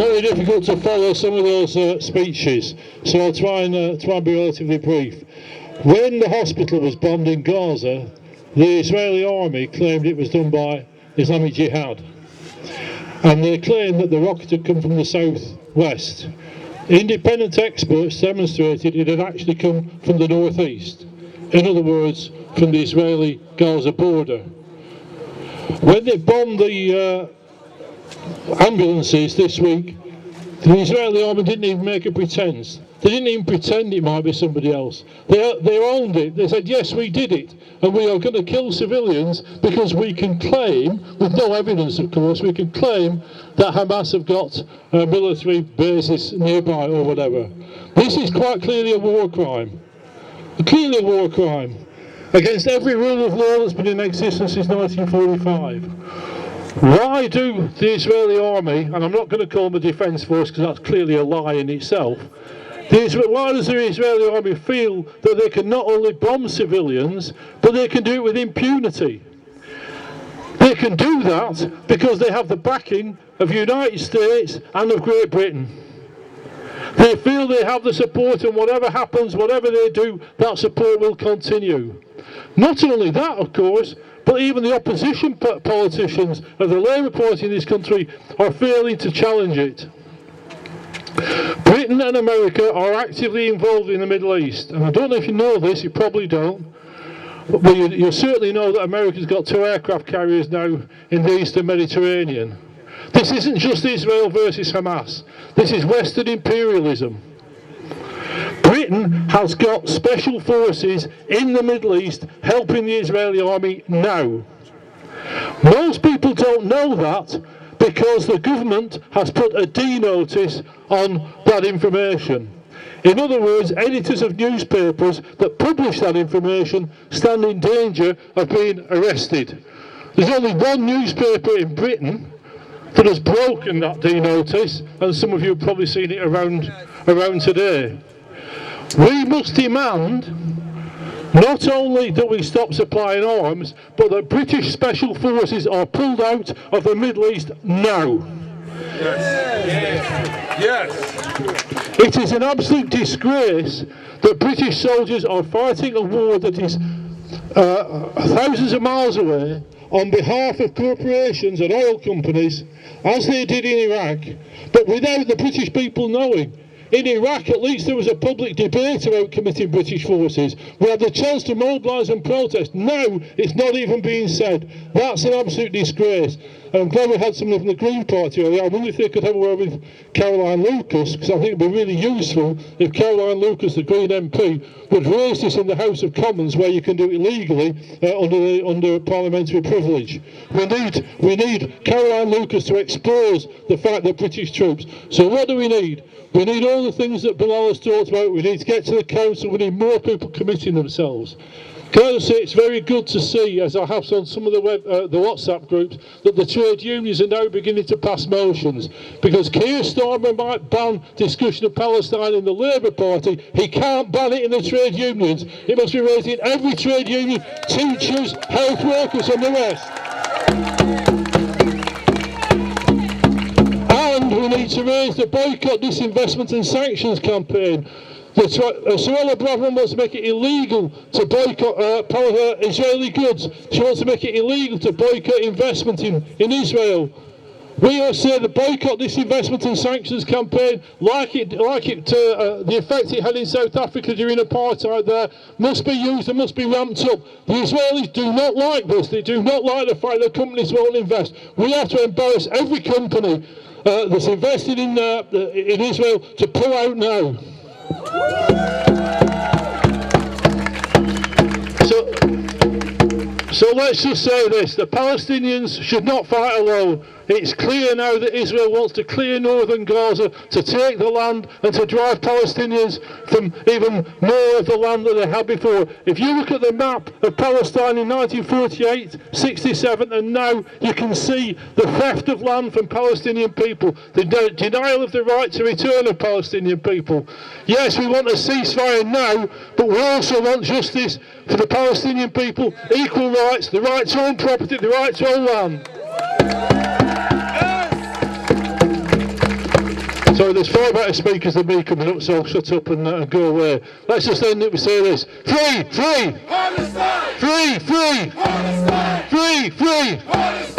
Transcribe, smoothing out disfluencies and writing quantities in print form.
very difficult to follow some of those speeches, so I'll try and be relatively brief. When the hospital was bombed in Gaza, the Israeli army claimed it was done by Islamic Jihad, and they claimed that the rocket had come from the southwest. Independent experts demonstrated it had actually come from the northeast, in other words, from the Israeli-Gaza border. When they bombed the ambulances this week, the Israeli army didn't even make a pretense. They didn't even pretend it might be somebody else. They owned it. They said, yes, we did it, and we are going to kill civilians because we can claim, with no evidence of course, we can claim that Hamas have got military bases nearby or whatever. This is quite clearly a war crime. Clearly a war crime against every rule of law that's been in existence since 1945. Why do the Israeli army, and I'm not going to call them a defence force because that's clearly a lie in itself, why does the Israeli army feel that they can not only bomb civilians, but they can do it with impunity? They can do that because they have the backing of the United States and of Great Britain. They feel they have the support, and whatever happens, whatever they do, that support will continue. Not only that, of course, but even the opposition politicians of the Labour Party in this country are failing to challenge it. Britain and America are actively involved in the Middle East, and I don't know if you know this, you probably don't, but you certainly know that America's got 2 aircraft carriers now in the Eastern Mediterranean. This isn't just Israel versus Hamas, this is Western imperialism. Britain has got special forces in the Middle East helping the Israeli army now. Most people don't know that because the government has put a D notice on that information. In other words, editors of newspapers that publish that information stand in danger of being arrested. There's only one newspaper in Britain that has broken that D notice, and some of you have probably seen it around today. We must demand not only that we stop supplying arms, but that British special forces are pulled out of the Middle East now. Yes. It is an absolute disgrace that British soldiers are fighting a war that is thousands of miles away on behalf of corporations and oil companies, as they did in Iraq, but without the British people knowing. In Iraq, at least, there was a public debate about committing British forces. We had the chance to mobilise and protest. Now, it's not even being said. That's an absolute disgrace. And I'm glad we had someone from the Green Party earlier. I wonder if they could have a word with Caroline Lucas, because I think it would be really useful if Caroline Lucas, the Green MP, would raise this in the House of Commons, where you can do it legally under parliamentary privilege. We need Caroline Lucas to expose the fact that British troops. So what do we need? We need all the things that Bilal has talked about. We need to get to the council. We need more people committing themselves. Can I just say it's very good to see, as I have on some of the WhatsApp groups, that the trade unions are now beginning to pass motions. Because Keir Starmer might ban discussion of Palestine in the Labour Party, he can't ban it in the trade unions. It must be raised in every trade union, teachers, health workers and the rest. And we need to raise the boycott, disinvestment and sanctions campaign. Suella Braverman wants to make it illegal to boycott Israeli goods. She wants to make it illegal to boycott investment in Israel. We all say the boycott, disinvestment and sanctions campaign, the effect it had in South Africa during apartheid there, must be used and must be ramped up. The Israelis do not like this. They do not like the fact that companies won't invest. We have to embarrass every company that's invested in Israel to pull out now. So let's just say this, the Palestinians should not fight alone. It's clear now that Israel wants to clear northern Gaza, to take the land and to drive Palestinians from even more of the land that they had before. If you look at the map of Palestine in 1948, 67 and now, you can see the theft of land from Palestinian people, the denial of the right to return of Palestinian people. Yes, we want a ceasefire now, but we also want justice for the Palestinian people, equal rights, the right to own property, the right to own land. So there's far better speakers than me coming up, so I'll shut up and go away. Let's just end it with say this. Free, free! Free, free! Free, free!